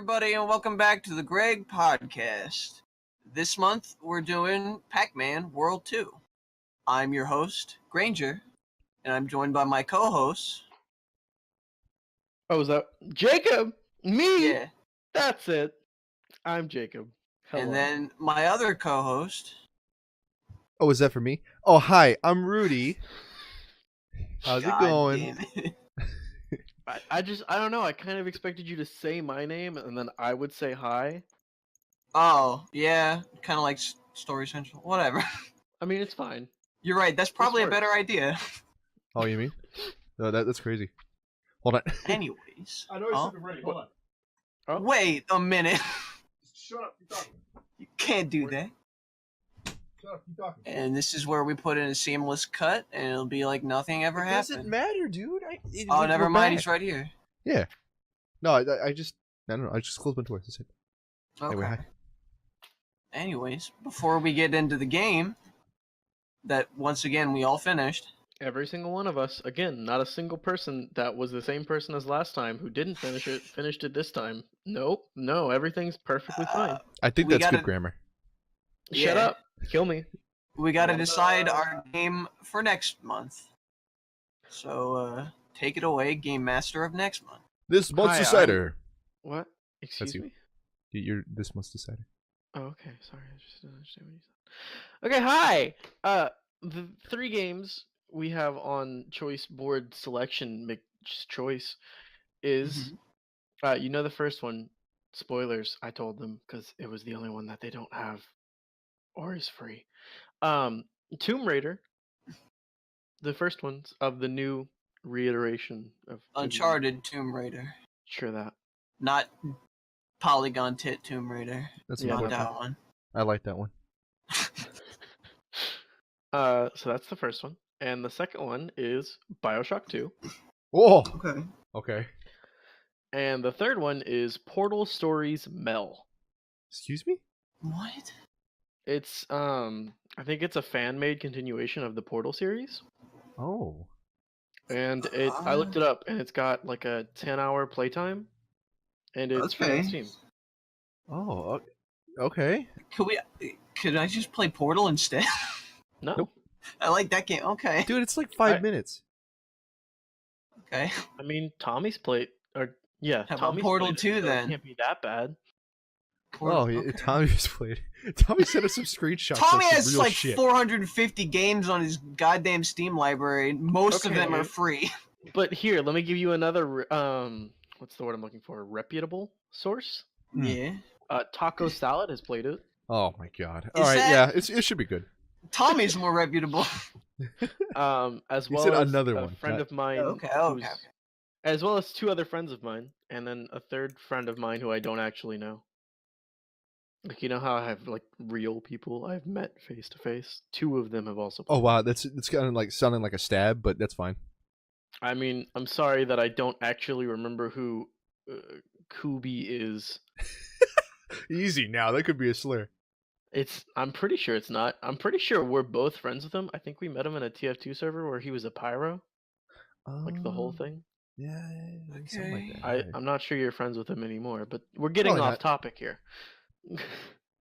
everybody, and welcome back to the G.R.E.G podcast. This month, we're doing Pac-Man World 2. I'm your host, Granger, and I'm joined by my co-hosts. Oh, is that Jacob? Me? Yeah. That's it. I'm Jacob. Hello. And then my other co-host. Oh, is that for me? Oh, hi, I'm Rudy. How's God it going? Damn it. I don't know. I kind of expected you to say my name and then I would say hi. Oh, yeah, kind of like Story Central. Whatever. I mean, it's fine. You're right, that's probably a better idea. Oh, you mean? No, that's crazy. Hold on. Anyways. I know he's something ready. Hold on. Oh. Wait a minute. Just shut up. Keep talking. You can't do that. Shut up. Keep talking. And this is where we put in a seamless cut, and it'll be like nothing ever happened. Doesn't matter, dude. Oh, never mind. He's right here. Yeah. No, I don't know. I just closed my door. That's it. Okay. Anyway, hi. Anyways, before we get into the game, that once again we all finished. Every single one of us. Again, not a single person that was the same person as last time who didn't finish it finished it this time. Nope. No, everything's perfectly fine. I think we that's gotta- good grammar. Shut yeah. up. Kill me. We got to decide our game for next month. So take it away, Game Master of next month. This month's Hi, decider. What? Excuse you. me? You're this month's decider. Oh, okay. Sorry, I just didn't understand what you said. Okay, hi. The three games we have on choice board selection choice is, you know, the first one. Spoilers. I told them because it was the only one that they don't have, or is free. Tomb Raider. The first ones of the new reiteration of Uncharted Tomb Raider, Sure that. not Polygon Tit Tomb Raider. That's Yeah, not Not that that one. I like that one. So that's the first one, and the second one is BioShock 2. Oh. Okay. Okay. And the third one is Portal Stories Mel. Excuse me? What? It's I think it's a fan-made continuation of the Portal series. Oh. And I looked it up and it's got like a 10-hour playtime and it's free on Okay. Steam. Oh. Okay. Could I just play Portal instead? No. Nope. I like that game. Okay. Dude, it's like 5 minutes. Okay. I mean, Tommy's played or yeah, How about Tommy's Portal played it, 2 so then? It can't be that bad. Portal, Oh, okay. Tommy just played. Tommy sent us some screenshots. Tommy of some has real like shit. 450 games on his goddamn Steam library. Most of Okay. them are free. But here, let me give you another what's the word I'm looking for? Reputable source? Yeah. Taco Salad has played it. Oh my god. Is All right, that- yeah, it should be good. Tommy's more reputable. As You well said as another a one, friend not- of mine. Okay. As well as two other friends of mine, and then a third friend of mine who I don't actually know. Like, you know how I have like real people I've met face to face? Two of them have also played. Oh wow, it's kind of like sounding like a stab, but that's fine. I mean, I'm sorry that I don't actually remember who Kubi is. Easy now, that could be a slur. I'm pretty sure it's not. I'm pretty sure we're both friends with him. I think we met him in a TF2 server where he was a pyro. Like the whole thing. Yeah, something like that. I'm not sure you're friends with him anymore, but we're getting Probably off not. topic here.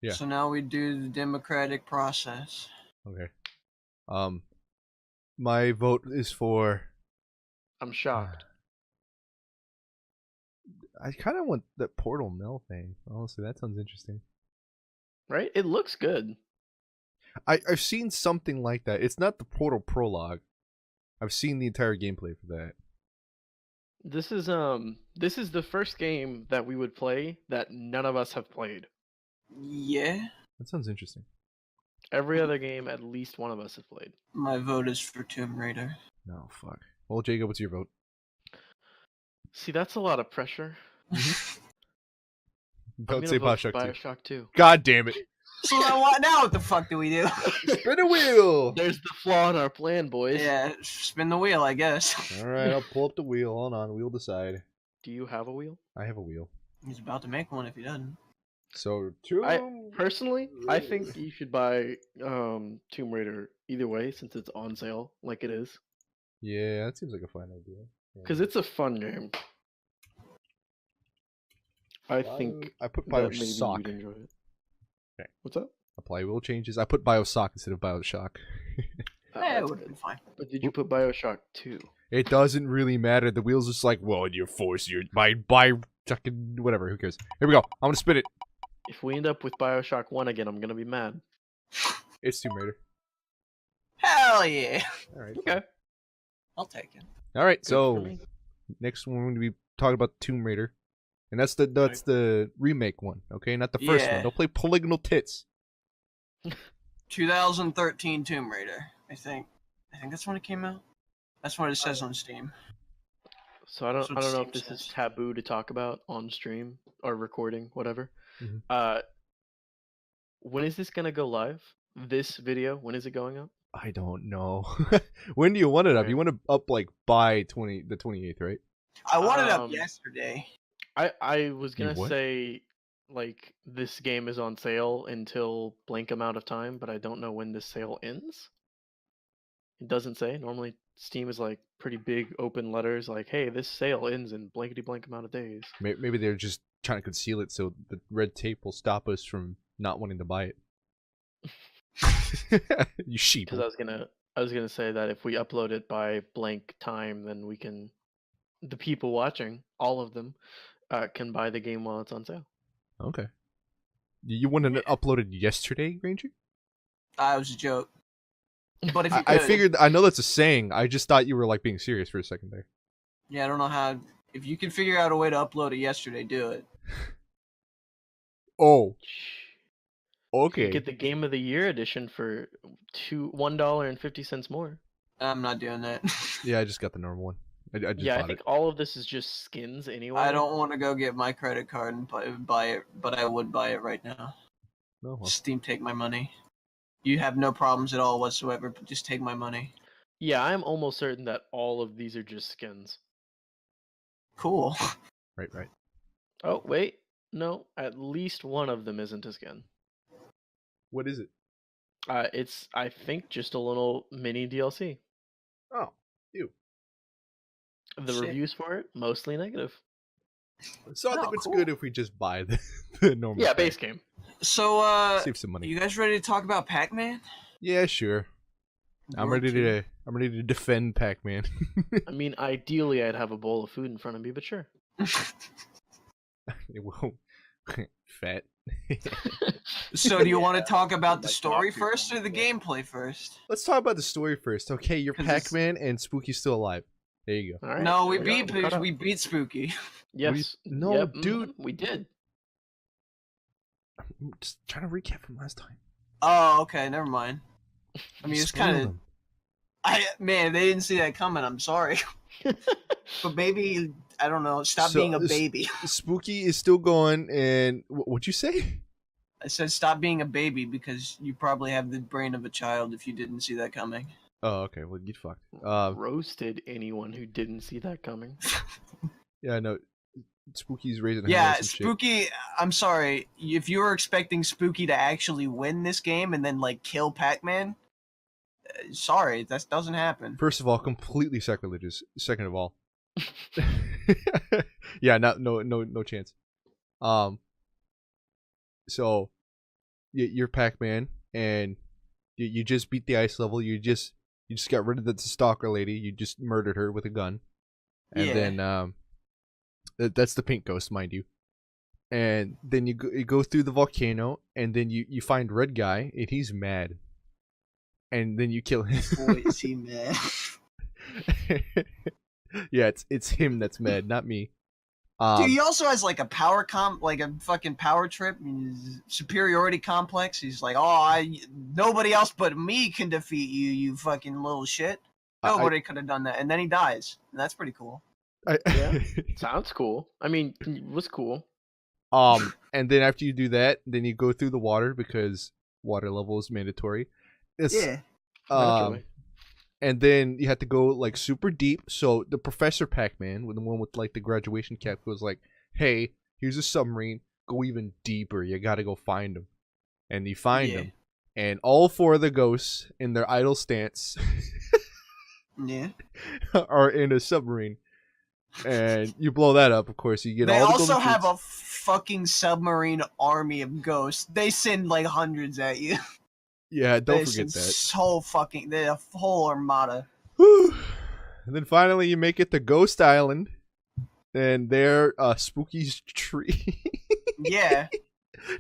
Yeah. So now we do the democratic process. Okay. My vote is for. I'm shocked. I kind of want that Portal Mel thing. Honestly, that sounds interesting. Right? It looks good. I've seen something like that. It's not the Portal prologue. I've seen the entire gameplay for that. This is the first game that we would play that none of us have played. Yeah. That sounds interesting. Every other game, at least one of us have played. My vote is for Tomb Raider. No, fuck. Well, Jacob, what's your vote? See, that's a lot of pressure. Don't say vote for BioShock 2. BioShock 2. God damn it. So now what the fuck do we do? Spin a wheel! There's the flaw in our plan, boys. Yeah, spin the wheel, I guess. Alright, I'll pull up the wheel. Hold on, we'll decide. Do you have a wheel? I have a wheel. He's about to make one if he doesn't. So, Personally, I think you should buy Tomb Raider either way since it's on sale, like it is. Yeah, that seems like a fine idea. Because it's a fun game. I think I put that maybe Bioshock. you'd enjoy it. Okay. What's up? Apply will changes. I put Bioshock instead of Bioshock. it That's would have good. been fine. But did you put Bioshock 2? It doesn't really matter. The wheel's just like, well, you're forced. You're by fucking whatever. Who cares? Here we go. I'm gonna spin it. If we end up with Bioshock 1 again, I'm gonna be mad. It's Tomb Raider. Hell yeah. All right. Okay. I'll take it. All right. Good for So me. next one we're going to be talking about Tomb Raider, and that's the remake one. Okay, not the first Yeah. one. Don't play polygonal tits. 2013 Tomb Raider, I think. I think that's when it came out. That's what it says on Steam. So I don't That's what know if Steam this is says. taboo to talk about on stream or recording, whatever. Mhm. When is this gonna go live? This video, when is it going up? I don't know. When do you want it up? Okay. You want it up like by the 28th, right? I wanted it up Um, yesterday. I was You gonna what? say like this game is on sale until blank amount of time, but I don't know when this sale ends. It doesn't say. Normally Steam is like pretty big open letters like, hey, this sale ends in blankety blank amount of days. Maybe they're just trying to conceal it so the red tape will stop us from not wanting to buy it. You sheep. Because I was gonna say that if we upload it by blank time, then we can, the people watching, all of them, can buy the game while it's on sale. Okay. You wanted it uploaded yesterday, Ranger? That was a joke. But if you I could, figured. I know that's a saying. I just thought you were like being serious for a second there. yeah, I don't know how. If you can figure out a way to upload it yesterday, do it. Oh, You okay. get the Game of the Year edition for $1.50 more. I'm not doing that. Yeah, I just got the normal one. I just Yeah, I bought think it. all of this is just skins anyway. I don't want to go get my credit card and buy it, but I would buy it right now. No, well, Steam, take my money. You have no problems at all whatsoever, but just take my money. Yeah, I'm almost certain that all of these are just skins. Cool. right. Oh, wait. No, at least one of them isn't a skin. What is it? It's, I think, just a little mini DLC. Oh, ew. The Shit. reviews for it, mostly negative. So I Oh, think it's cool. good if we just buy the normal. Yeah, pack. base game. So, Save some money. you guys ready to talk about Pac-Man? Yeah, sure. I'm World ready 2? I'm ready to defend Pac-Man. I mean, ideally, I'd have a bowl of food in front of me, but sure. It won't. Fat. So, do you want to Yeah, talk about I'd the like story not to, first or the but- gameplay first? Let's talk about the story first. Okay, you're 'Cause it's- Pac-Man and Spooky's still alive. There you go. All right. No, we there go, beat we're caught up. we beat Spooky. Yes. No, Yep, dude. we did. I'm just trying to recap from last time. Oh, okay, never mind. I mean, You it's spoiled kind of. him. Man, they didn't see that coming. I'm sorry, but maybe I don't know. Stop So, being a this- baby. Spooky is still going, and what'd you say? I said stop being a baby because you probably have the brain of a child if you didn't see that coming. Oh, okay. Well, get fucked. Roasted anyone who didn't see that coming. Yeah, no. Spooky's raising hell Yeah, and some shit. Spooky. I'm sorry. If you were expecting Spooky to actually win this game and then like kill Pac-Man, sorry, that doesn't happen. First of all, completely sacrilegious. Second of all, yeah, no chance. So you're Pac-Man, and you just beat the ice level. You just got rid of the stalker lady. You just murdered her with a gun, and Yeah. then that's the pink ghost, mind you. And then you go through the volcano, and then you find Red Guy, and he's mad. And then you kill him. Boy, is he mad. Yeah, it's him that's mad, not me. Dude, he also has like a like a fucking power trip, superiority complex. He's like, oh, nobody else but me can defeat you, you fucking little shit. Nobody could have done that, and then he dies. And that's pretty cool. Yeah. Sounds cool. I mean, it was cool. And then after you do that, then you go through the water because water level is mandatory. Naturally. And then you have to go like super deep. So the Professor Pac-Man, the one with like the graduation cap, goes like, "Hey, here's a submarine. Go even deeper. You gotta go find him." And you find him, and all four of the ghosts in their idle stance Yeah. are in a submarine. And you blow that up, of course. You get They all the also golden have fruits. a fucking submarine army of ghosts. They send like hundreds at you. Yeah, don't They forget send that. so fucking. They're a whole armada. Whew. And then finally, you make it to Ghost Island, and there, Spooky's tree Yeah,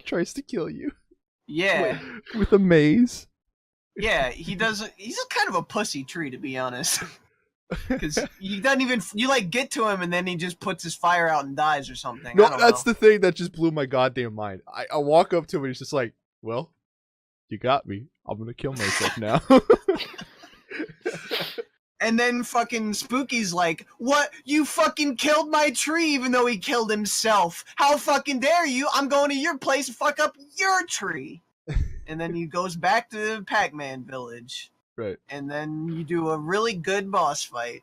tries to kill you yeah, with a maze. yeah. He does. He's kind of a pussy tree, to be honest. Because he doesn't even. You like get to him, and then he just puts his fire out and dies or something. No, I don't that's know. the thing that just blew my goddamn mind. I walk up to him, and he's just like, "Well, you got me. I'm gonna kill myself now." And then fucking Spooky's like, "What? You fucking killed my tree, even though he killed himself. How fucking dare you? I'm going to your place and fuck up your tree." And then he goes back to the Pac-Man village. Right. And then you do a really good boss fight.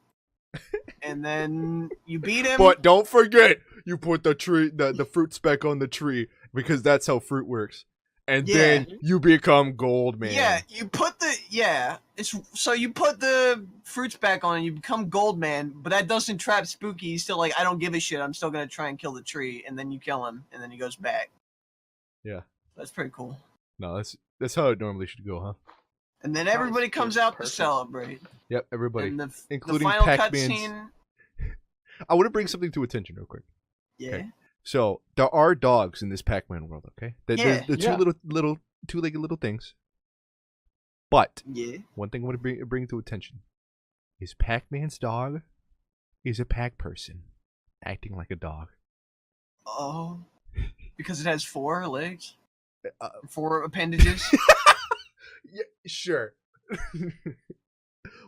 And then you beat him. But don't forget, you put the fruit speck on the tree, because that's how fruit works. And then you become gold, man. Yeah, you put the you put the fruits back on and you become gold man, but that doesn't trap Spooky. He's still like, I don't give a shit, I'm still gonna try and kill the tree, and then you kill him, and then he goes back. Yeah. That's pretty cool. No, that's how it normally should go, huh? And then everybody Sounds comes good. out Perfect. to celebrate. Yep, everybody. And the including final Pac-Man's. cutscene. I want to bring something to attention real quick. Yeah. Okay. So there are dogs in this Pac-Man world, okay? Yeah. The two Yeah. little two-legged little things. But Yeah. one thing I want to bring to attention is Pac-Man's dog is a pack person acting like a dog. Oh. Because it has 4 legs? Uh, 4 appendages? yeah, sure.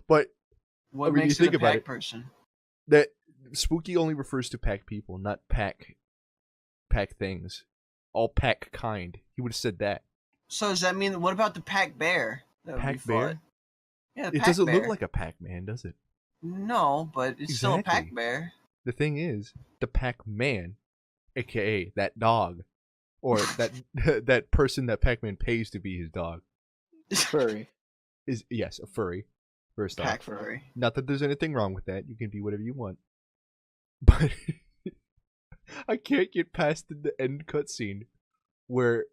But What I mean, makes you it a think about pack it. person? that Spooky only refers to pack people, not pack things. All pack kind. He would have said that. So does that mean, what about the pack bear? That we Pack fought? bear? Yeah, the It pack doesn't bear. look like a Pac-Man, does it? No, but it's still a pack Exactly. bear. The thing is, the Pac-Man, aka that dog, or that that person that Pac-Man pays to be his dog, Furry. is, yes, a furry. First off, Pack furry. not that there's anything wrong with that. You can be whatever you want. But I can't get past the end cutscene where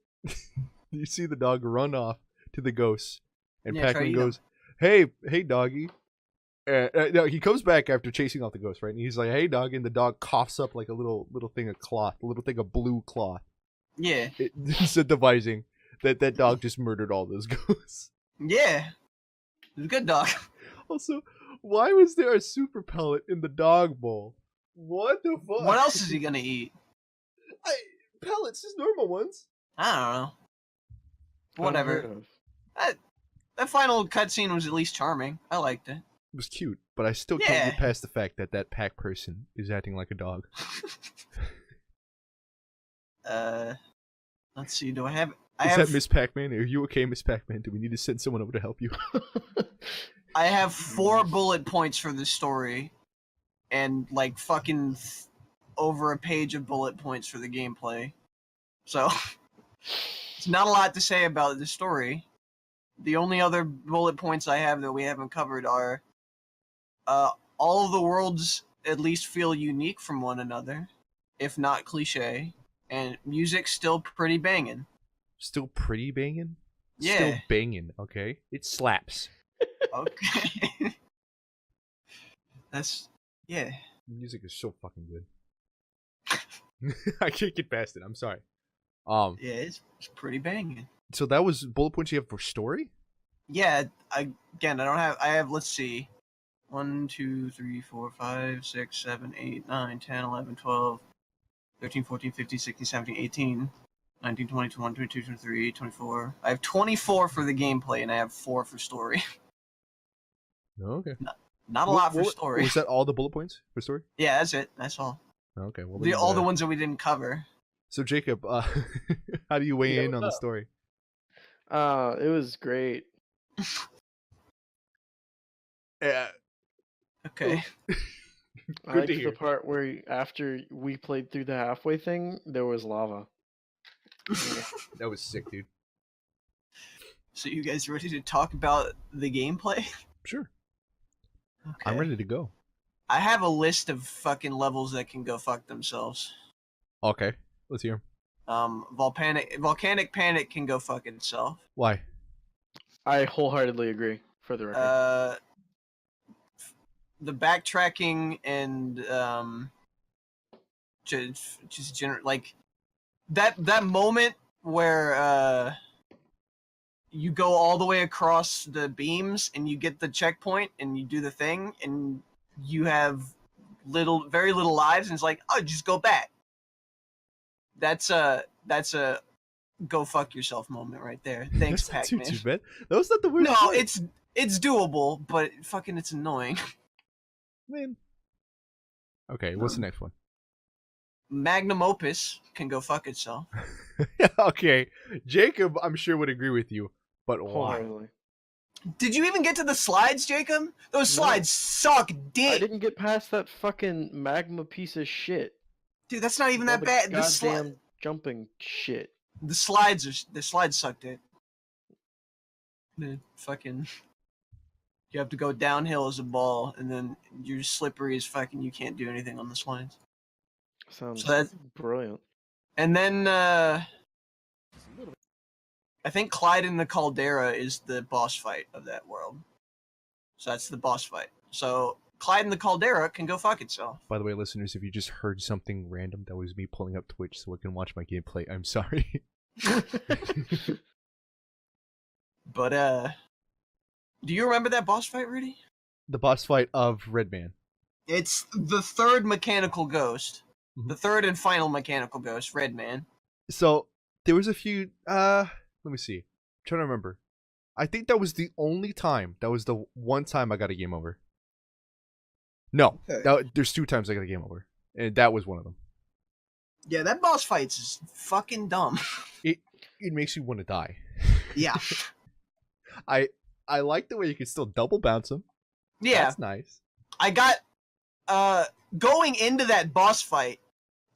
you see the dog run off to the ghosts, and Yeah, try to Pac-Man eat goes, hey, doggy. No, he comes back after chasing off the ghost, right? And he's like, "Hey, dog," and the dog coughs up like a little thing of cloth, a little thing of blue cloth, Yeah. incentivizing that dog just murdered all those ghosts. Yeah. It's a good dog. Also, why was there a super pellet in the dog bowl? What the fuck? What else is he gonna eat? Pellets, just normal ones. I don't know. Whatever. Unheard of. That final cutscene was at least charming. I liked it. It was cute, but I still can't Yeah. get past the fact that that pack person is acting like a dog. Let's see. Do I have? Is that Miss Pac-Man? Are you okay, Miss Pac-Man? Do we need to send someone over to help you? I have 4 bullet points for this story, and like fucking over a page of bullet points for the gameplay. So it's not a lot to say about the story. The only other bullet points I have that we haven't covered are all of the worlds at least feel unique from one another, if not cliche, and music's still pretty banging. Still pretty banging? Yeah. Still banging, okay? It slaps. Okay. That's, yeah. The music is so fucking good. I can't get past it. I'm sorry. Yeah, it's pretty banging. So that was bullet points you have for story? Yeah, I have, let's see. 1, 2, 3, 4, 5, 6, 7, 8, 9, 10, 11, 12, 13, 14, 15, 16, 17, 18, 19, 20, 21, 22, 23, 24. I have 24 for the gameplay, and I have 4 for story. Oh, okay. Not a lot for story. Was that all the bullet points for story? Yeah, that's it. That's all. Okay. Well, All the ones that we didn't cover. So Jacob, how do you weigh in on the story? It was great. Yeah. Okay. I Good liked to hear. the part where after we played through the halfway thing, there was lava. That was sick, dude. So you guys ready to talk about the gameplay? Sure. Okay. I'm ready to go. I have a list of fucking levels that can go fuck themselves. Okay, let's hear 'em. Volcanic Panic can go fuck itself. Why? I wholeheartedly agree. For the record. The backtracking and like that moment where you go all the way across the beams and you get the checkpoint and you do the thing and you have very little lives and it's like, oh, just go back. That's a go fuck yourself moment right there. Thanks, That's not Pac-Man. too bad. That was not the worst. No, part. it's doable, but fucking it's annoying. Man. Okay, what's the next one? Magnum Opus can go fuck itself. Okay, Jacob, I'm sure would agree with you, but why? Wholeheartedly. Did you even get to the slides, Jacob? Those No. slides suck dick. I didn't get past that fucking magma piece of shit. Dude, that's not even All that the bad. Goddamn jumping shit. The slides suck dick. The fucking you have to go downhill as a ball, and then you're slippery as fucking. You can't do anything on the slides. Sounds So that's- brilliant. And then I think Clyde in the Caldera is the boss fight of that world. So that's the boss fight. So Clyde in the Caldera can go fuck itself. By the way, listeners, if you just heard something random, that was me pulling up Twitch so I can watch my gameplay. I'm sorry. But do you remember that boss fight, Rudy? The boss fight of Redman. It's the third mechanical ghost. Mhm. The third and final mechanical ghost, Redman. So there was a few. Let me see. I'm trying to remember. I think that was the only time. That was the one time I got a game over. No, Okay. there's 2 times I got a game over, and that was one of them. Yeah, that boss fight's is fucking dumb. It makes you want to die. Yeah. I like the way you can still double bounce them. Yeah. That's nice. I got going into that boss fight,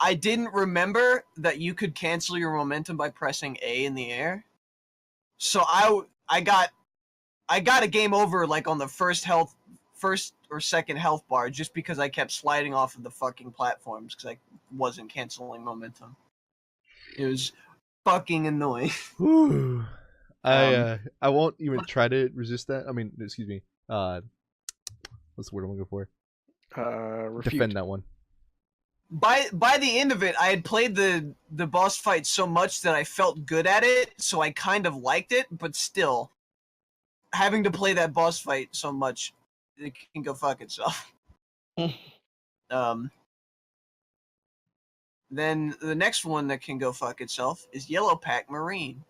I didn't remember that you could cancel your momentum by pressing A in the air. So I got a game over like on the first or second health bar just because I kept sliding off of the fucking platforms because I wasn't canceling momentum. It was fucking annoying. Whew. I won't even try to resist that. I mean, excuse me. What's the word I'm looking for? Refute. Defend that one. By the end of it, I had played the boss fight so much that I felt good at it, so I kind of liked it, but still, having to play that boss fight so much, it can go fuck itself. Then the next one that can go fuck itself is Yellow Pack Marine.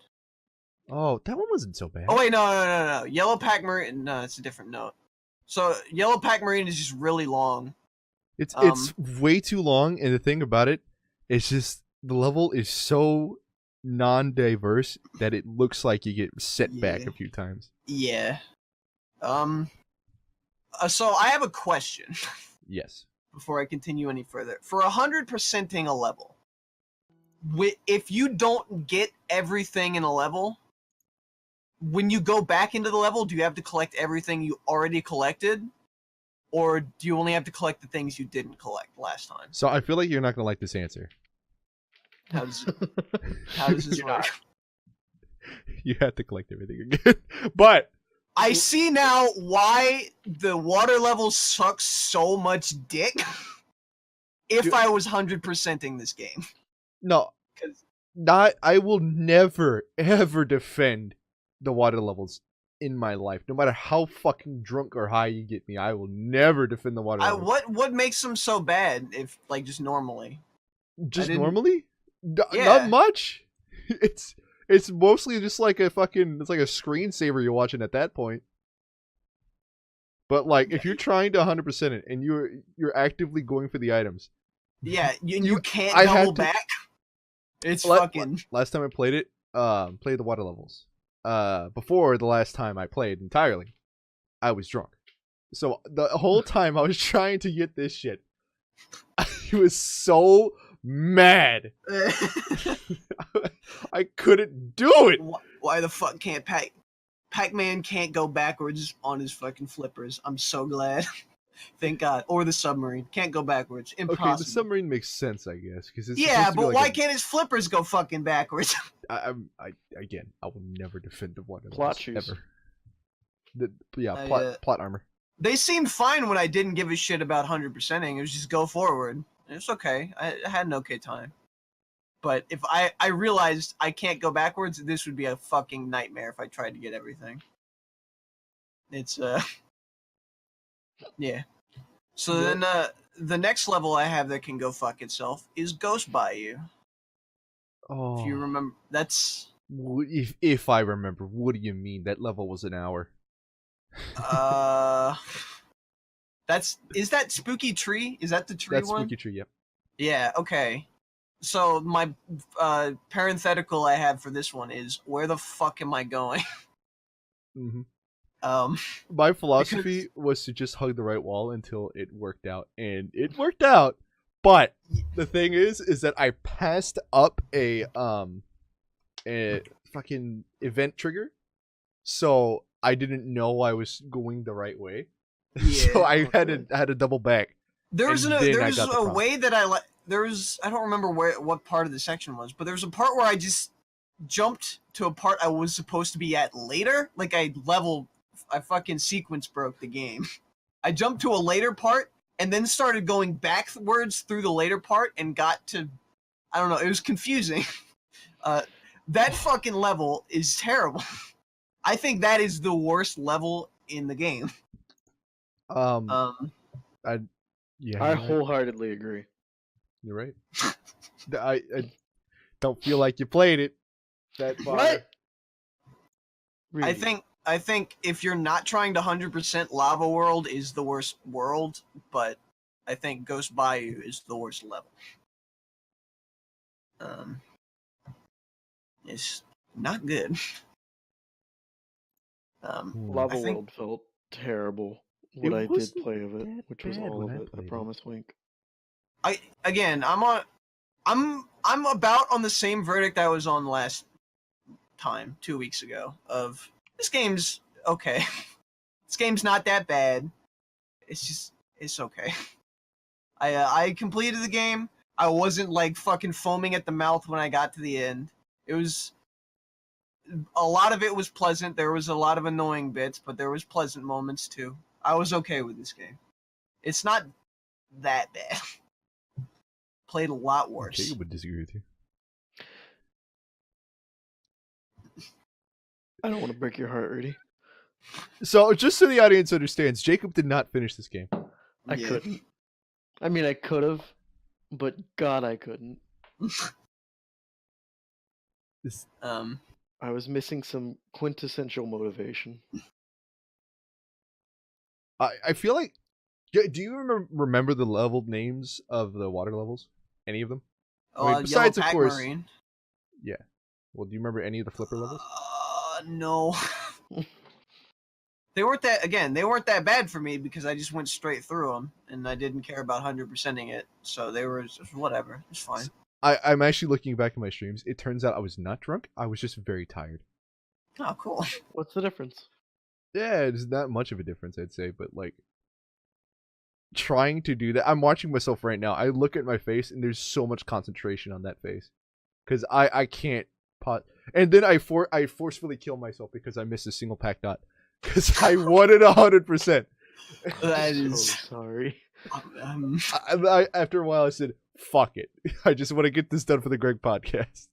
Oh, that one wasn't so bad. Oh wait, no. Yellow Pack Marine, no, it's a different note. So Yellow Pack Marine is just really long. It's way too long, and the thing about it, it's just the level is so non-diverse that it looks like you get set back Yeah. a few times. Yeah. So I have a question Yes. before I continue any further. For 100%ing a level, if you don't get everything in a level, when you go back into the level, do you have to collect everything you already collected? Or do you only have to collect the things you didn't collect last time? So I feel like you're not gonna like this answer. How does this You're work? not. You have to collect everything again. But I see now why the water level sucks so much dick. If Dude. I was 100%ing this game. no, 'Cause- I will never ever defend the water levels in my life. No matter how fucking drunk or high you get me, I will never defend the water levels. what makes them so bad if like just normally? Just didn't- normally? Yeah. Not much. It's mostly just like a fucking, it's like a screensaver you're watching at that point. But like if you're trying to 100% it and you're actively going for the items. Yeah, you can't I had double to- back. It's Let- fucking Last time I played it, played the water levels. Before the last time I played entirely, I was drunk. So the whole time I was trying to get this shit. I was so mad. I couldn't do it. Why the fuck can't Pac-Man can't go backwards on his fucking flippers? I'm so glad. Thank God. Or the submarine. Can't go backwards. Impossible. Okay, the submarine makes sense, I guess, because it's Yeah, supposed to be but like why can't his flippers go fucking backwards? I again, I will never defend the water Plot levels shoes. ever. Yeah, I, plot armor. They seemed fine when I didn't give a shit about 100%ing. It was just go forward. It's okay. I had an okay time. But if I realized I can't go backwards, this would be a fucking nightmare if I tried to get everything. It's yeah. So Yep. then the next level I have that can go fuck itself is Ghost Bayou. Oh, If you remember, that's if I remember, what do you mean? That level was an hour. is that Spooky Tree? Is that the tree That's one? Spooky Tree, yep. Yeah, okay. So my parenthetical I have for this one is where the fuck am I going? Mm-hmm. My philosophy was to just hug the right wall until it worked out, and it worked out. But the thing is that I passed up a fucking event trigger, so I didn't know I was going the right way. Yeah, So I okay. had to double back. There's And a then I there's got the a prompt. way that I don't remember what part of the section was, but there's a part where I just jumped to a part I was supposed to be at later. Like I fucking sequence broke the game. I jumped to a later part and then started going backwards through the later part and got to, I don't know, it was confusing. That fucking level is terrible. I think that is the worst level in the game. Yeah, I you're right. wholeheartedly agree. You're right. I don't feel like you played it that far. What? I think if you're not trying to 100% Lava World is the worst world, but I think Ghost Bayou is the worst level. It's not good. Lava I think World felt terrible. What It I did wasn't play of it, that which was bad all when of I it. I played it. promise, Wink. I'm about on the same verdict I was on last time, 2 weeks ago, of this game's okay. This game's not that bad. It's okay. I completed the game. I wasn't like fucking foaming at the mouth when I got to the end. It was a lot of it was pleasant. There was a lot of annoying bits, but there was pleasant moments too. I was okay with this game. It's not that bad. Played a lot worse. Jacob would disagree with you. I don't want to break your heart, Rudy. So, just so the audience understands, Jacob did not finish this game. I couldn't. I mean, I could have, but God, I couldn't. I was missing some quintessential motivation. I feel like. Do you remember the level names of the water levels? Any of them? I mean, besides, Yellow of course. Pac-Marine. Yeah. Well, do you remember any of the flipper levels? No. They weren't that bad for me because I just went straight through them and I didn't care about 100%ing it. So they were just whatever. It's fine. I'm actually looking back at my streams. It turns out I was not drunk. I was just very tired. Oh, cool. What's the difference? Yeah, it's not much of a difference, I'd say, but like trying to do that. I'm watching myself right now. I look at my face and there's so much concentration on that face. Cuz I can't pot. And then I forcefully kill myself because I missed a single pack dot cuz I wanted 100%. That I'm is. so sorry. After a while I said, "Fuck it. I just want to get this done for the Greg podcast."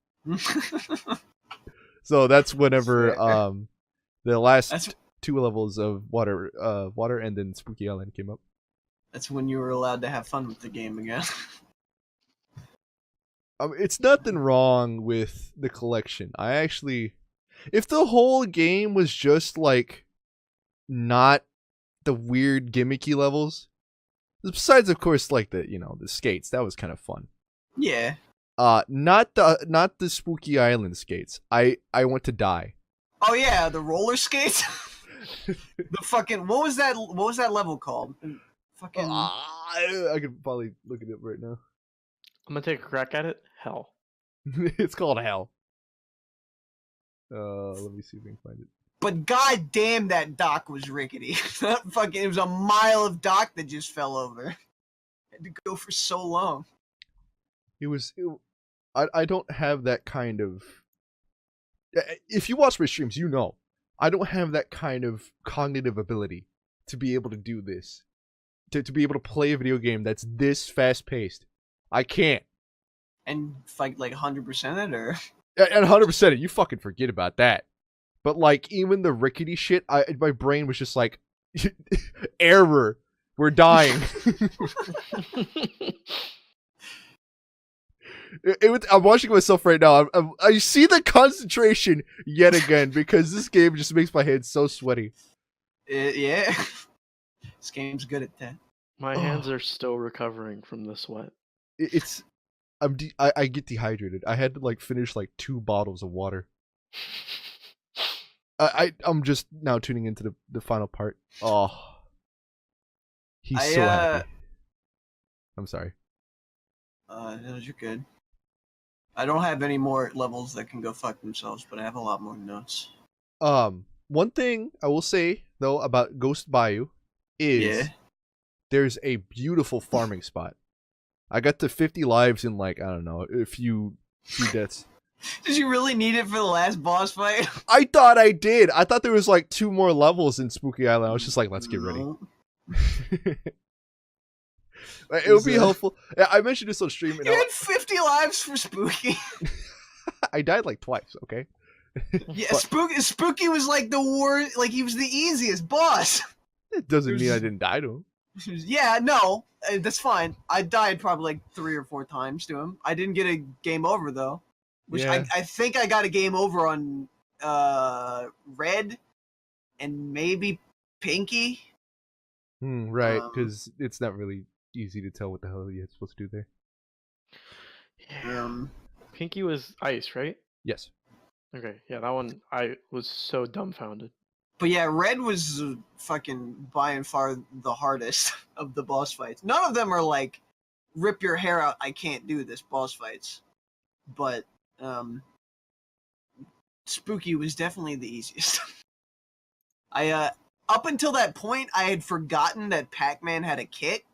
So that's whenever the last 2 levels of water and then Spooky Island came up. That's when you were allowed to have fun with the game again. It's nothing wrong with the collection. I actually, if the whole game was just like not the weird gimmicky levels, besides of course like the the skates, that was kind of fun. Yeah. Not the Spooky Island skates. I want to die. Oh yeah, the roller skates. The fucking what was that level called? Fucking. I could probably look it up right now. I'm gonna take a crack at it. Hell. It's called Hell. Let me see if we can find it. But goddamn, that dock was rickety. Fucking, it was a mile of dock that just fell over. Had to go for so long. I don't have that kind of. If you watch my streams, you know I don't have that kind of cognitive ability to be able to do this, to be able to play a video game that's this fast paced. I can't. And fight like 100% it, or And 100% it, you fucking forget about that. But like even the rickety shit, my brain was just like, error, we're dying. I'm watching myself right now. I see the concentration yet again because this game just makes my head so sweaty. Yeah. This game's good at that. My hands are still recovering from the sweat. I get dehydrated. I had to like finish like 2 bottles of water. I'm just now tuning into the final part. Oh, he's so happy. I'm sorry. No, you're good. I don't have any more levels that can go fuck themselves, but I have a lot more notes. One thing I will say though about Ghost Bayou is there's a beautiful farming spot. I got to 50 lives in like, I don't know, a few deaths. Did you really need it for the last boss fight? I thought I did. I thought there was like 2 more levels in Spooky Island. I was just like, let's get ready. It would be helpful. I mentioned this on stream. You had 50 lives for Spooky. I died like twice, okay? Yeah, Spooky was like the worst, like he was the easiest boss. It doesn't mean I didn't die to him. Yeah, no, that's fine. I died probably like 3 or 4 times to him. I didn't get a game over though. Which Yeah. I think I got a game over on Red and maybe Pinky. Right, because it's not really easy to tell what the hell you're supposed to do there. Yeah. Pinky was ice, right? Yes. Okay, yeah, that one I was so dumbfounded. But yeah, Red was fucking by and far the hardest of the boss fights. None of them are like rip your hair out, I can't do this boss fights. But Spooky was definitely the easiest. I up until that point I had forgotten that Pac-Man had a kick.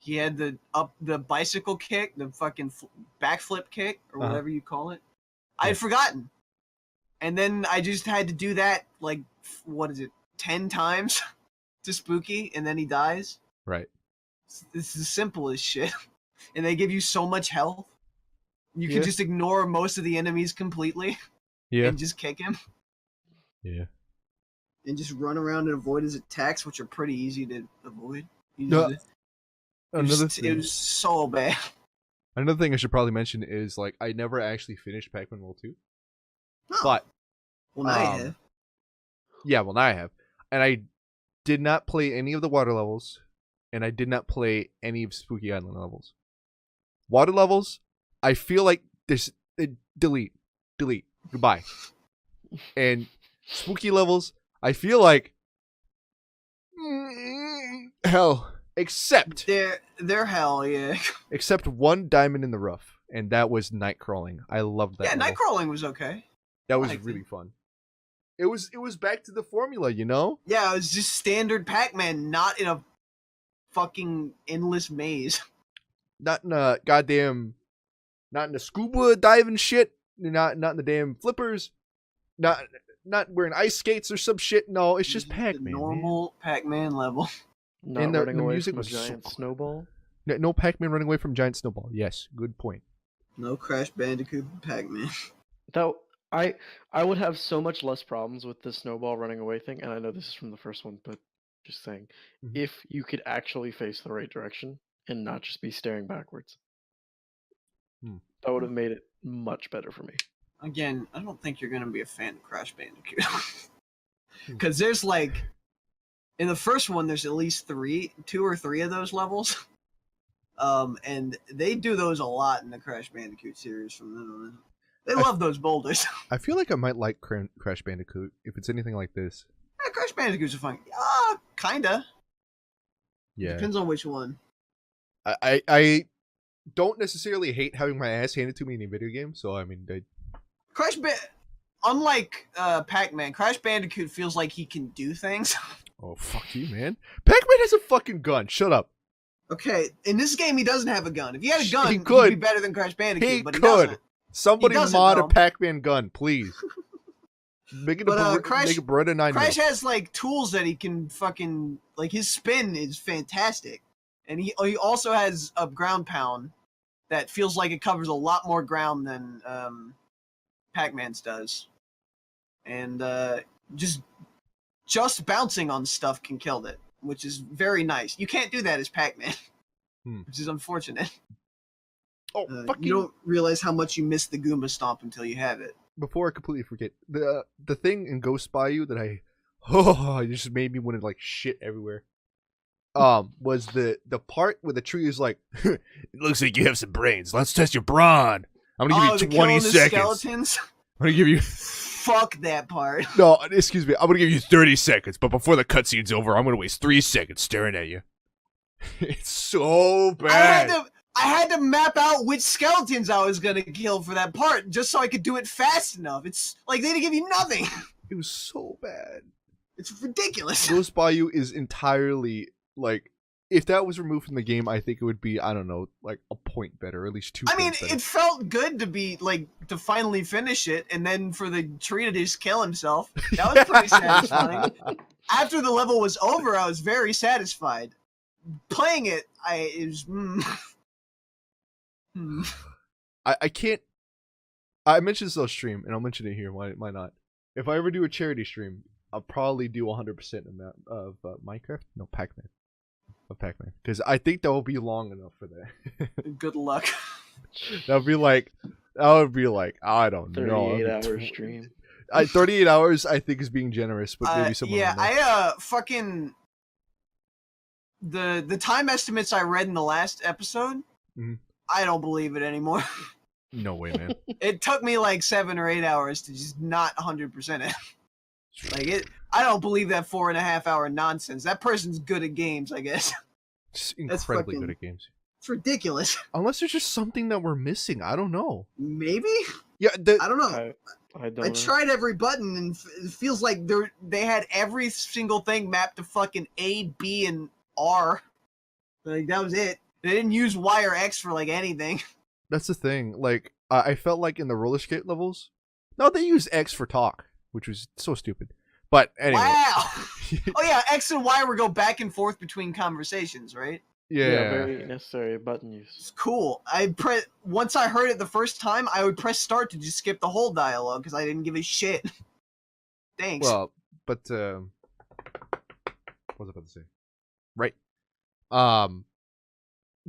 He had the bicycle kick, the fucking backflip kick or whatever you call it. I had forgotten. And then I just had to do that like 10 times to Spooky, and then he dies. Right. This is simple as shit. And they give you so much health. You can just ignore most of the enemies completely. Yeah. And just kick him. Yeah. And just run around and avoid his attacks, which are pretty easy to avoid. It was so bad. Another thing I should probably mention is like I never actually finished Pac-Man World 2. Oh. But well, now you have. Yeah, well now I have. And I did not play any of the water levels, and I did not play any of Spooky Island levels. Water levels, I feel like there's delete, goodbye. And Spooky levels, I feel like hell, except they're hell, yeah. Except one diamond in the rough, and that was night crawling. I loved that. Yeah, level. night crawling was okay. That was really fun. It was back to the formula, you know? Yeah, it was just standard Pac-Man, not in a fucking endless maze. Not in a goddamn, not in the scuba diving shit. Not in the damn flippers. Not wearing ice skates or some shit. No, it's just Pac-Man. Normal Pac-Man level. Not running away from a giant snowball. No Pac-Man running away from giant snowball. Yes, good point. No Crash Bandicoot Pac-Man. Though I would have so much less problems with the snowball running away thing, and I know this is from the first one, but just saying, if you could actually face the right direction and not just be staring backwards, that would have made it much better for me. Again, I don't think you're gonna be a fan of Crash Bandicoot, because there's like, in the first one, there's at least 2 or 3 of those levels, and they do those a lot in the Crash Bandicoot series from then on. They love those boulders. I feel like I might like Crash Bandicoot if it's anything like this. Yeah, Crash Bandicoot's are fun. Kinda. Yeah. Depends on which one. I don't necessarily hate having my ass handed to me in a video game, so I mean, unlike Pac-Man, Crash Bandicoot feels like he can do things. Oh, fuck you, man. Pac-Man has a fucking gun. Shut up. Okay, in this game he doesn't have a gun. If he had a gun, He he'd could. be better than Crash Bandicoot, He but he could. doesn't. Somebody He doesn't, mod a though. Pac-Man gun, please. Make it But Crash, make a Beretta 9. Crash has like tools that he can fucking like. His spin is fantastic, and he also has a ground pound that feels like it covers a lot more ground than Pac-Man's does, and just bouncing on stuff can kill it, which is very nice. You can't do that as Pac-Man, which is unfortunate. Oh, fucking... You don't realize how much you miss the Goomba Stomp until you have it. Before I completely forget, the thing in Ghost Bayou that it just made me want to like shit everywhere. Was the part where the tree is like, it looks like you have some brains. Let's test your brawn. I'm gonna give you 20 seconds. Skeletons? I'm gonna give you. Fuck that part. No, excuse me. I'm gonna give you 30 seconds, but before the cutscene's over, I'm gonna waste 3 seconds staring at you. It's so bad. I had to map out which skeletons I was gonna kill for that part, just so I could do it fast enough. It's like they didn't give you nothing. It was so bad. It's ridiculous. Ghost Bayou is entirely like, if that was removed from the game, I think it would be, I don't know, like a point better, or at least 2 I mean, points better. it felt good to be like to finally finish it, and then for the tree to just kill himself. That was pretty satisfying. After the level was over, I was very satisfied. Playing it, I can't. I mentioned this on stream, and I'll mention it here. Why not? If I ever do a charity stream, I'll probably do 100% amount of Minecraft. No, Pac-Man. Of Pac-Man, because I think that will be long enough for that. Good luck. That would be like, I don't know. 38-hour stream. 38 hours, I think, is being generous, but maybe somewhere. Yeah, fucking the time estimates I read in the last episode. Mm-hmm. I don't believe it anymore. No way, man. It took me like 7 or 8 hours to just not 100% it. Like it, I don't believe that 4.5 hour nonsense. That person's good at games, I guess. Just incredibly good at games. It's ridiculous. Unless there's just something that we're missing. I don't know. Maybe? Yeah, I don't know. I tried every button, and it feels like they had every single thing mapped to fucking A, B, and R. Like, that was it. They didn't use Y or X for, like, anything. That's the thing. Like, I felt like in the roller skate levels, no, they used X for talk, which was so stupid. But anyway. Wow! Oh yeah, X and Y were go back and forth between conversations, right? Yeah, very necessary button use. It's cool. Once I heard it the first time, I would press start to just skip the whole dialogue because I didn't give a shit. Thanks. Well, but what was I about to say? Right.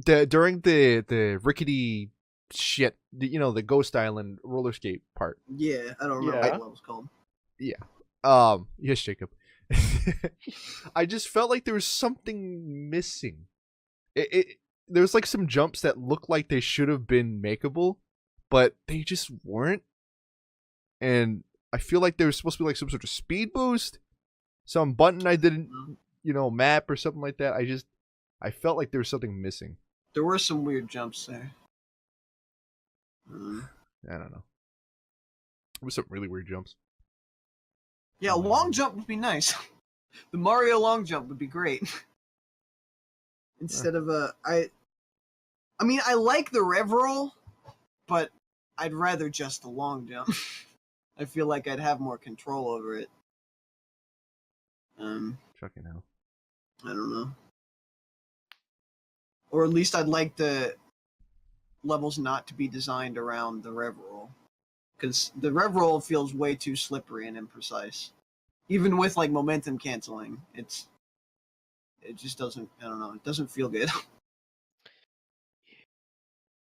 During the rickety shit, the Ghost Island roller skate part. Yeah, I don't remember what it was called. Yeah. Yes, Jacob. I just felt like there was something missing. There was like some jumps that looked like they should have been makeable, but they just weren't. And I feel like there was supposed to be like some sort of speed boost, some button I didn't, map or something like that. I felt like there was something missing. There were some weird jumps there. I don't know. There were some really weird jumps. Yeah, a long jump would be nice. The Mario long jump would be great. Instead of I mean, I like the rev roll, but I'd rather just the long jump. I feel like I'd have more control over it. Fucking hell. I don't know. Or at least I'd like the levels not to be designed around the rev roll. Because the rev roll feels way too slippery and imprecise. Even with, like, momentum canceling, it just doesn't, I don't know, it doesn't feel good.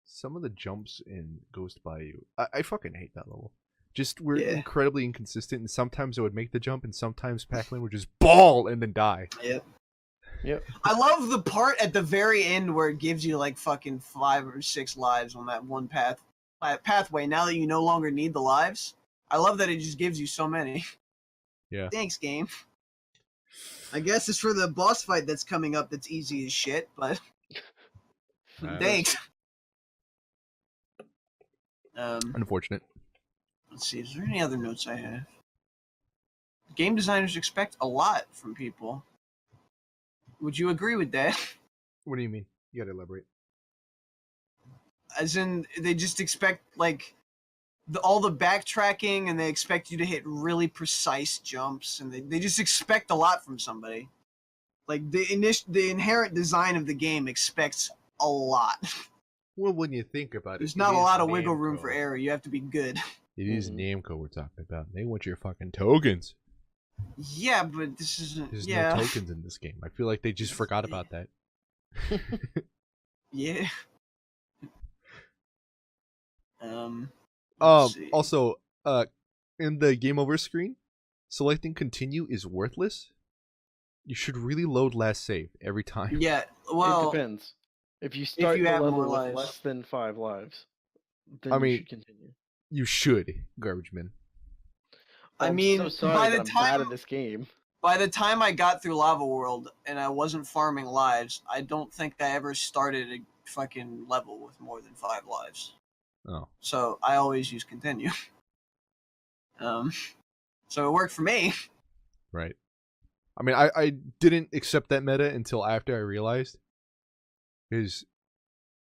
Some of the jumps in Ghost Bayou, I fucking hate that level. Just, we're incredibly inconsistent, and sometimes I would make the jump, and sometimes Pac-Man would just ball and then die. Yep. I love the part at the very end where it gives you, like, fucking 5 or 6 lives on that one pathway, now that you no longer need the lives. I love that it just gives you so many. Yeah. Thanks, game. I guess it's for the boss fight that's coming up that's easy as shit, but... Thanks. Unfortunate. Let's see. Is there any other notes I have? Game designers expect a lot from people. Would you agree with that? What do you mean? You gotta elaborate. As in, they just expect like all the backtracking, and they expect you to hit really precise jumps, and they just expect a lot from somebody. Like the inherent design of the game expects a lot. Well, when you think about it, There's not a lot of wiggle room for error. You have to be good. It is Namco we're talking about. They want your fucking tokens. Yeah, but this isn't. There's yeah. no tokens in this game. I feel like they just forgot about that. Yeah. Let's see. Also, in the game over screen, selecting continue is worthless. You should really load last save every time. Yeah. Well, it depends. If you start you the have level more with lives. less than 5 lives, then I you mean, should continue. You should, garbage man. I I'm mean, so sorry by that the I'm time bad at this game. by the time I got through Lava World and I wasn't farming lives, I don't think I ever started a fucking level with more than 5 lives. Oh. So I always use continue. So it worked for me. Right. I mean, I didn't accept that meta until after I realized. Because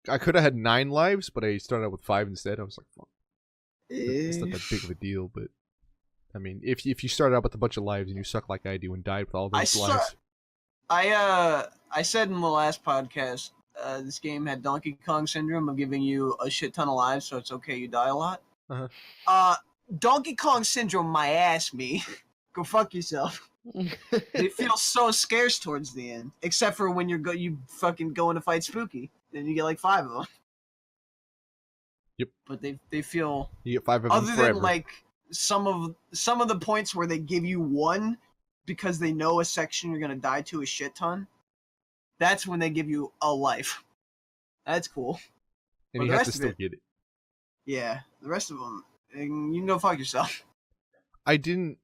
I could have had 9 lives, but I started out with 5 instead. I was like, fuck. It's not that big of a deal, but I mean, if you started out with a bunch of lives and you suck like I do and died with all those lives. I said in the last podcast, this game had Donkey Kong syndrome of giving you a shit ton of lives, so it's okay you die a lot. Donkey Kong syndrome, my ass, me. Go fuck yourself. It feels so scarce towards the end, except for when you fucking go in to fight Spooky, then you get like 5 of them. Yep. But they feel You get 5 of them other forever. than like some of the points where they give you 1 because they know a section you're gonna die to a shit ton. That's when they give you a life. That's cool. And But you the have to rest of still it- get it. Yeah, the rest of them, you can go fuck yourself. I didn't.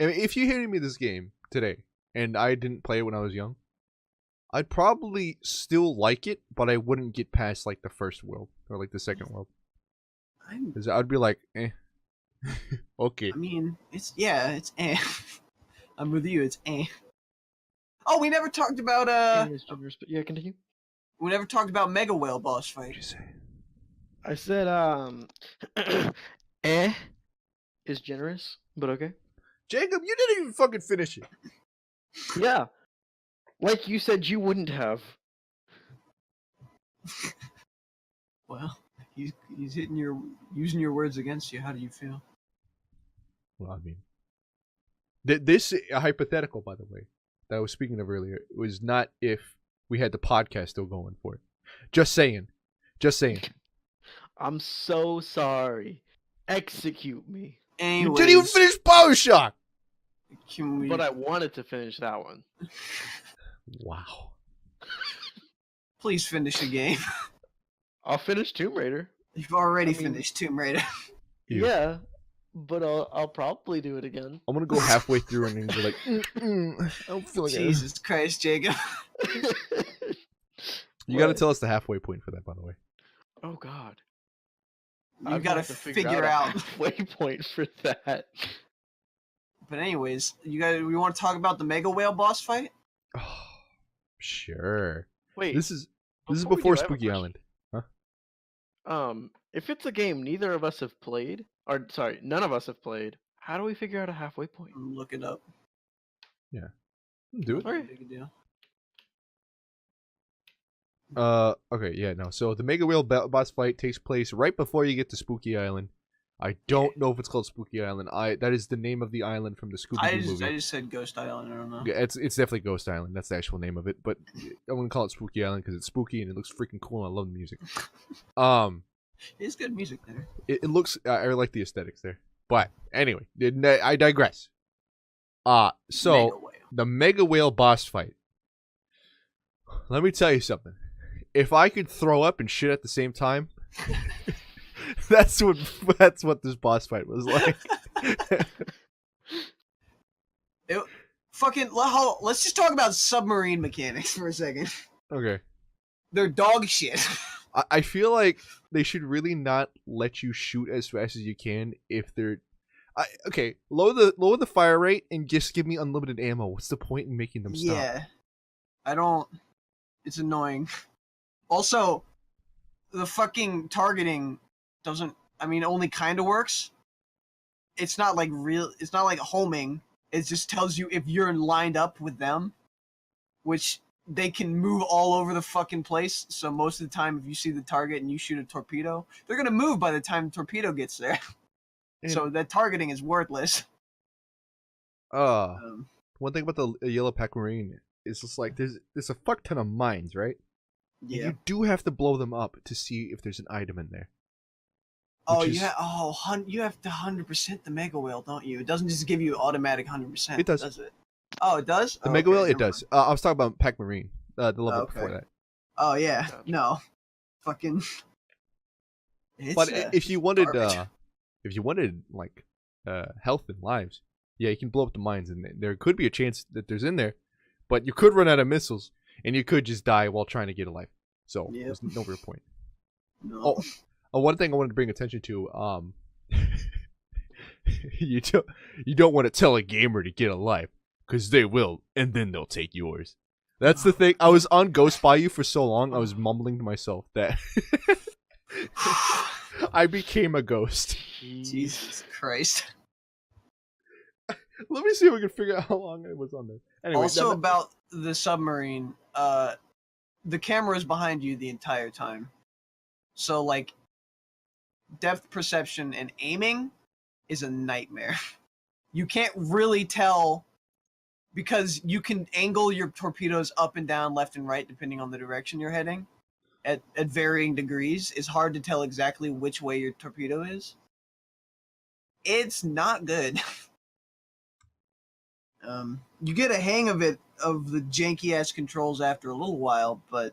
If you handed me this game today and I didn't play it when I was young, I'd probably still like it, but I wouldn't get past like the first world or like the second world. Because I'd be like, eh. Okay. I mean, it's eh. I'm with you. It's eh. Oh, we never talked about Yeah, continue. we never talked about Mega Whale boss fight. What'd you say? I said, eh is generous, but okay. Jacob, you didn't even fucking finish it. Yeah. Like you said you wouldn't have. Well, he's using your words against you. How do you feel? Well, I mean, this hypothetical, by the way, that I was speaking of earlier, was not if we had the podcast still going for it. Just saying. Just saying. I'm so sorry. Execute me. Anyways, You didn't even finish Power Shock! Can we? But I wanted to finish that one. Wow. Please finish the game. I'll finish Tomb Raider. You've already finished Tomb Raider. Ew. Yeah, but I'll probably do it again. I'm gonna go halfway through and then be like, I don't feel like it. Jesus Christ, Jacob. You gotta What? tell us the halfway point for that, by the way. Oh God. You gotta figure a out. halfway point for that. But anyways, we want to talk about the Mega Whale boss fight? Oh, sure. Wait. This is we do, before I have a Spooky question. Island. If it's a game neither of us have played, or sorry, none of us have played, how do we figure out a halfway point? Look it up. Do it. Alright. Big deal. Okay, yeah, no. So the Mega Whale boss fight takes place right before you get to Spooky Island. I don't know if it's called Spooky Island. That is the name of the island from the Scooby-Doo movie. I just said Ghost Island. I don't know. Yeah, it's definitely Ghost Island. That's the actual name of it. But I'm gonna call it Spooky Island because it's spooky and it looks freaking cool. And I love the music. It's good music there. It looks. I like the aesthetics there. But anyway, I digress. So Mega Whale. the Mega Whale boss fight. Let me tell you something. If I could throw up and shit at the same time, that's what this boss fight was like. Let's just talk about submarine mechanics for a second. Okay. They're dog shit. I feel like they should really not let you shoot as fast as you can if they're. Okay, lower the fire rate and just give me unlimited ammo. What's the point in making them stop? Yeah, I don't. It's annoying. Also, the fucking targeting doesn't. I mean, only kind of works. It's not like real. It's not like homing. It just tells you if you're lined up with them, which they can move all over the fucking place. So most of the time, if you see the target and you shoot a torpedo, they're gonna move by the time the torpedo gets there. And, So that targeting is worthless. one thing about the yellow Pac-man is just like there's a fuck ton of mines, right? Yeah. And you do have to blow them up to see if there's an item in there. Oh, which you is- have you have to 100% the mega whale, don't you? It doesn't just give you automatic 100%. It does. It? Oh, it does. The Oh, mega okay, whale, it never does. I was talking about Pac-man, the level Oh, okay. before that. Oh yeah, Gotcha. no, fucking. It's, But if you wanted, garbage. like, health and lives, yeah, you can blow up the mines, and there could be a chance that there's in there, but you could run out of missiles, and you could just die while trying to get a life. So Yep. there's no real point. No. One thing I wanted to bring attention to, you don't want to tell a gamer to get a life, because they will, and then they'll take yours. That's the thing. I was on Ghost Bayou for so long, I was mumbling to myself that I became a ghost. Jesus Christ. Let me see if we can figure out how long I was on there. Anyway, Also about the submarine, the camera is behind you the entire time. So like depth perception and aiming is a nightmare. You can't really tell because you can angle your torpedoes up and down, left and right depending on the direction you're heading at varying degrees. It's hard to tell exactly which way your torpedo is. It's not good. You get a hang of it, of the janky ass controls after a little while, but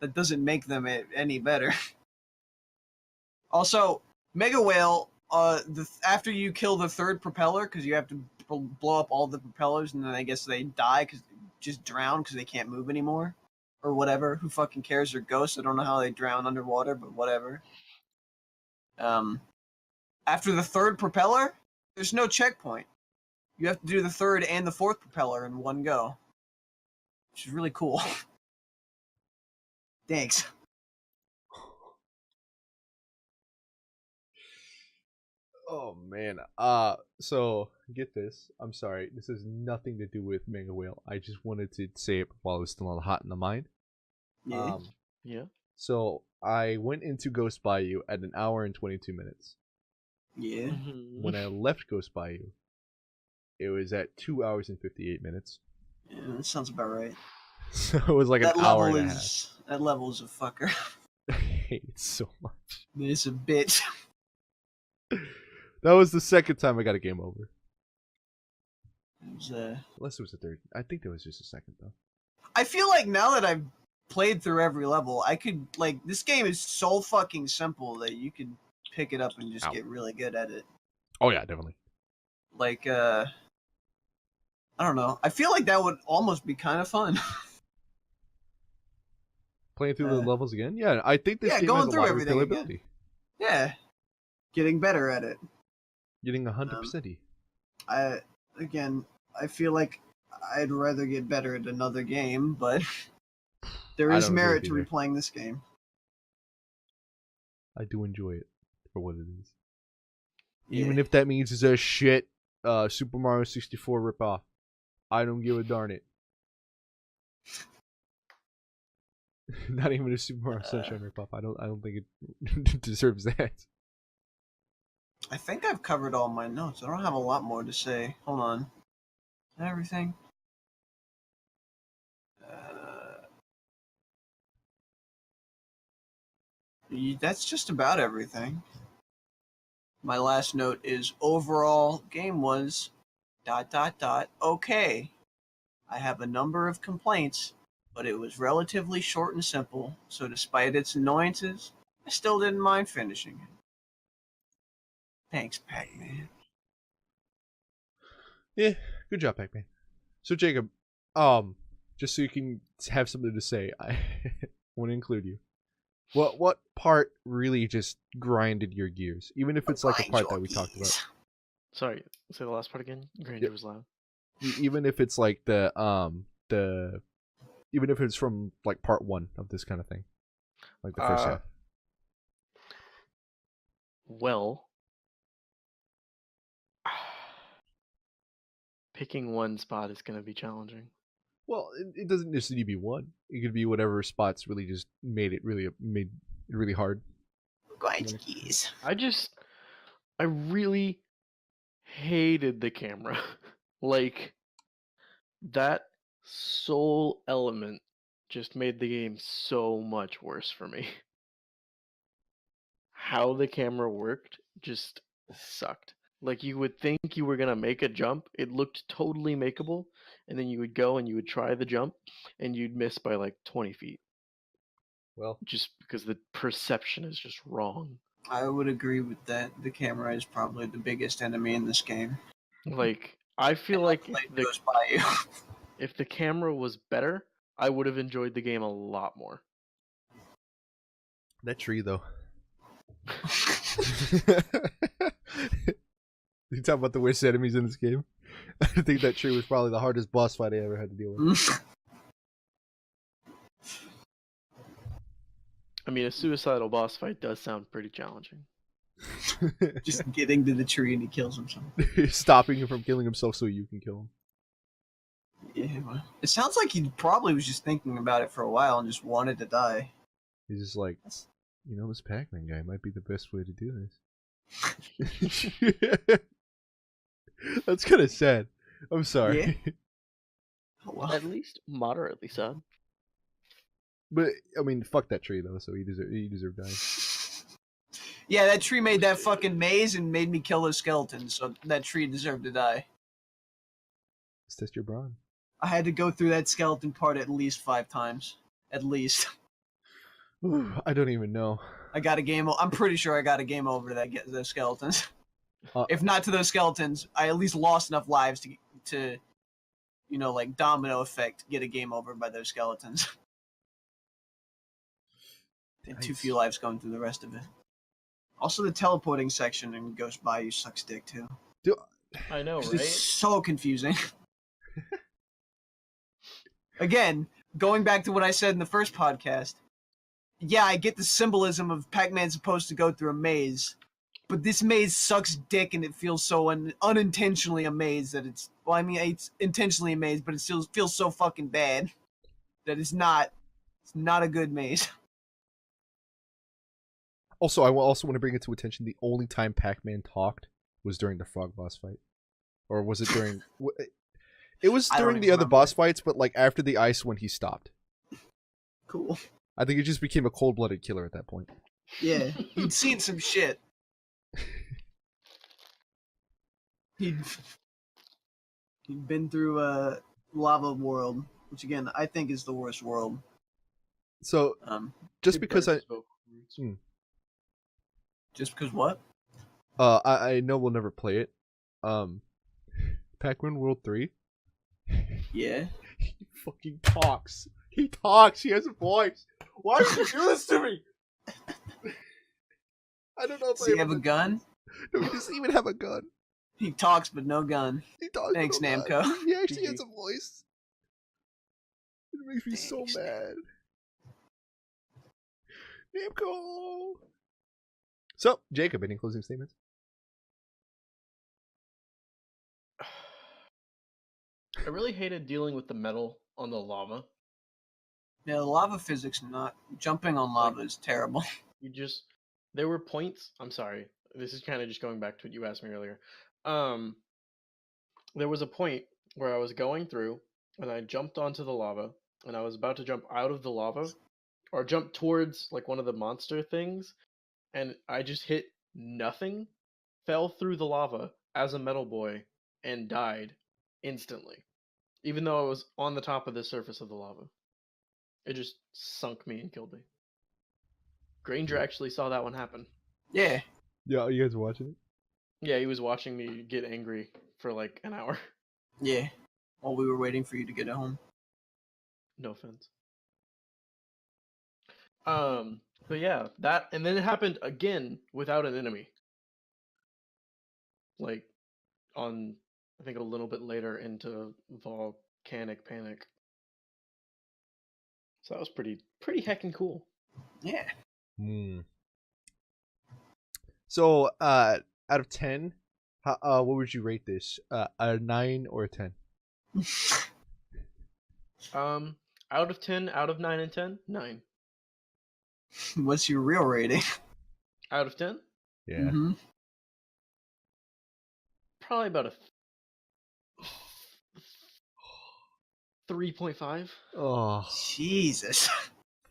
that doesn't make them any better. Also, Mega Whale, after you kill the third propeller, because you have to blow up all the propellers, and then I guess they die because just drown because they can't move anymore, or whatever. Who fucking cares? They're ghosts. I don't know how they drown underwater, but whatever. After the third propeller, there's no checkpoint. You have to do the third and the fourth propeller in one go, which is really cool. Thanks. Oh man. So get this. I'm sorry. This has nothing to do with Mega Whale. I just wanted to say it while it was still hot in the mind. Yeah. Yeah. So I went into Ghost Bayou at 1 hour and 22 minutes. Yeah. When I left Ghost Bayou, it was at 2 hours and 58 minutes. Yeah, that sounds about right. So it was like That an hour level and a half. is that level is a fucker. I hate it so much. It's a bitch. That was the second time I got a game over. It was, Unless it was the third. I think there was just a second though. I feel like now that I've played through every level, I could like this game is so fucking simple that you could pick it up and just Ow. get really good at it. Oh yeah, definitely. Like I don't know. I feel like that would almost be kind of fun. Playing through the levels again? Yeah, I think this yeah, game going has a through lot of everything again. replayability. Yeah. Getting better at it. Getting 100%. I feel like I'd rather get better at another game, but there I is don't merit agree to either. replaying this game. I do enjoy it for what it is. Yeah. Even if that means it's a shit Super Mario 64 ripoff. I don't give a darn it. Not even a Super Mario Sunshine ripoff. I don't think it deserves that. I think I've covered all my notes. I don't have a lot more to say. Hold on. Is that everything? That's just about everything. My last note is overall game was ... okay. I have a number of complaints, but it was relatively short and simple, so despite its annoyances, I still didn't mind finishing it. Thanks, Pac-Man. Yeah, good job, Pac-Man. So Jacob, just so you can have something to say, I want to include you. What part really just grinded your gears? Even if it's like a part that we talked about. Sorry, say the last part again. Granger was loud. Even if it's like even if it's from like part 1 of this kind of thing, like the first half. Well, picking one spot is gonna be challenging. Well, it doesn't necessarily be one. It could be whatever spots really just made it really hard. Grindskis. I really hated the camera. Like, that sole element just made the game so much worse for me. How the camera worked just sucked. Like, you would think you were gonna make a jump, it looked totally makeable, and then you would go and you would try the jump, and you'd miss by like 20 feet. Well, Just because the perception is just wrong. I would agree with that. The camera is probably the biggest enemy in this game. Like, I feel like It goes by you. if the camera was better, I would have enjoyed the game a lot more. that tree though. You talk about the worst enemies in this game. I think that tree was probably the hardest boss fight I ever had to deal with. I mean, a suicidal boss fight does sound pretty challenging. Just getting to the tree and he kills himself. Stopping him from killing himself so you can kill him. Yeah, well, it sounds like he probably was just thinking about it for a while and just wanted to die. He's just like, this Pac-Man guy might be the best way to do this. That's kind of sad. I'm sorry. Yeah. Oh, well. At least moderately sad. But I mean, fuck that tree though. So he deserved dying. Yeah, that tree made that fucking maze and made me kill those skeletons, so that tree deserved to die. Let's test your brawn. I had to go through that skeleton part at least 5 times. At least. Ooh, I don't even know. I got a game. I'm pretty sure I got a game over to those skeletons. If not to those skeletons, I at least lost enough lives to like domino effect, get a game over by those skeletons. And too few lives going through the rest of it. Also, the teleporting section in Ghost Bayou sucks dick too. Dude, I know, right? It's so confusing. Again, going back to what I said in the first podcast, yeah, I get the symbolism of Pac-Man supposed to go through a maze, but this maze sucks dick and it feels so unintentionally a maze that it's... Well, I mean, it's intentionally a maze, but it still feels so fucking bad that it's not a good maze. Also, I also want to bring it to attention, the only time Pac-Man talked was during the frog boss fight. Or was it during... It was during the other boss fights, but like after the ice when he stopped. Cool. I think he just became a cold-blooded killer at that point. Yeah, he'd seen some shit. He'd been through a lava world, which again I think is the worst world. So just because Just because what? I know we'll never play it. Pac-Man World 3. Yeah. He fucking talks. He talks. He has a voice. Why would you do this to me? I don't know if Does he have a gun? No, he doesn't even have a gun. He talks but no gun. He talks. Thanks, but no Namco. gun. He actually has a voice. It makes me so mad. Namco. So, Jacob, any closing statements? I really hated dealing with the metal on the lava. Yeah, the lava physics jumping on lava is terrible. There were points. I'm sorry. This is kind of just going back to what you asked me earlier. There was a point where I was going through and I jumped onto the lava and I was about to jump out of the lava or jump towards like one of the monster things, and I just hit nothing, fell through the lava as a metal boy, and died instantly. Even though I was on the top of the surface of the lava. It just sunk me and killed me. Granger actually saw that one happen. Yeah. Yeah, you guys watching it? Yeah, he was watching me get angry for like an hour. Yeah. While we were waiting for you to get home. No offense. But yeah, that, and then it happened again without an enemy. Like on, I think a little bit later into Volcanic Panic. So that was pretty heckin' cool. Yeah. Hmm. So, out of 10, what would you rate this? A 9 or a 10? Out of 10, out of 9 and 10, 9. What's your real rating? Out of 10, Yeah. Mm-hmm. probably about a 3.5. Oh, Jesus.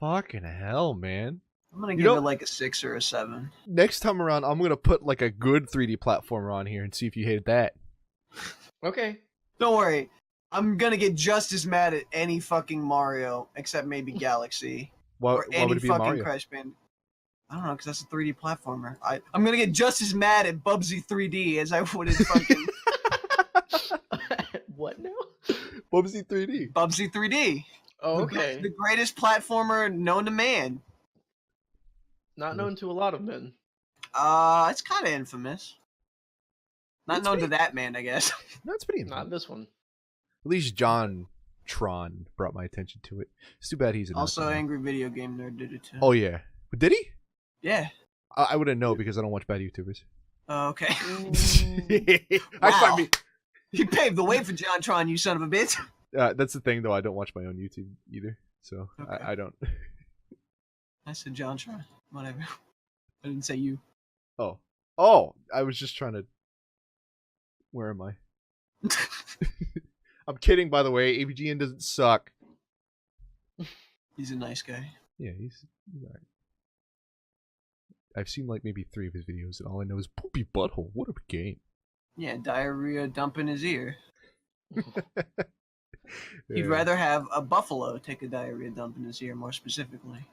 fucking hell, man. I'm gonna You give know- it like a 6 or a 7. Next time around, I'm gonna put like a good 3D platformer on here and see if you hate that. Okay. Don't worry. I'm gonna get just as mad at any fucking Mario, except maybe Galaxy. Why or any would it be fucking Mario? Crash Band. I don't know, because that's a 3D platformer. I'm gonna get just as mad at Bubsy 3D as I would at fucking What now? Bubsy 3D. Bubsy 3D. Oh, The okay. the greatest platformer known to man. Not known to a lot of men. It's kind of infamous. Not It's known to pretty- that man, I guess. That's pretty Not interesting. this one. At least John Tron brought my attention to it. It's too bad he's an Also, Angry Video Game Nerd did it too. Oh yeah, did he? Yeah. I wouldn't know because I don't watch bad YouTubers. Oh, okay. I Wow. find me. You paved the way for JonTron, you son of a bitch. That's the thing, though. I don't watch my own YouTube either, so Okay. I don't. I said JonTron. Whatever. I didn't say you. Oh! I was just trying to. Where am I? I'm kidding, by the way. AVGN doesn't suck. He's a nice guy. Yeah, he's alright. I've seen like maybe 3 of his videos, and all I know is poopy butthole. What a game! Yeah, diarrhea dump in his ear. He'd Yeah. rather have a buffalo take a diarrhea dump in his ear, more specifically.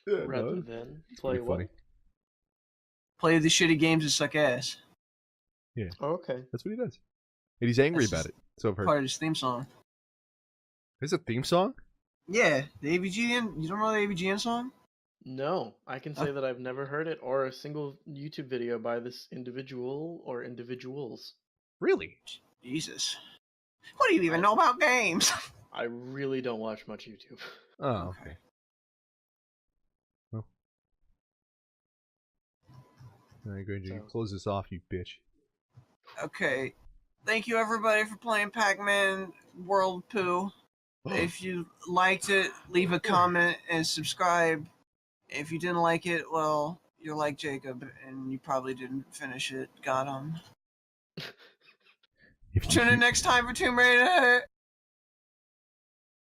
Yeah, Rather no, than it's play pretty what? funny. Play the shitty games that suck ass. Oh, okay. That's what he does, and he's angry That's about it. So I've heard. Part of his theme song. There's a theme song. Yeah, the AVGN. You don't know the AVGN song? No, I can say that I've never heard it or a single YouTube video by this individual or individuals. Really? Jesus. What do you even know about games? I really don't watch much YouTube. Oh, okay. Well. All right, Granger, you So- close this off, you bitch. Okay. Thank you, everybody, for playing Pac-Man World Poo. If you liked it, leave a comment and subscribe. If you didn't like it, well, you're like Jacob, and you probably didn't finish it. Got him. If you Tune in next time for Tomb Raider.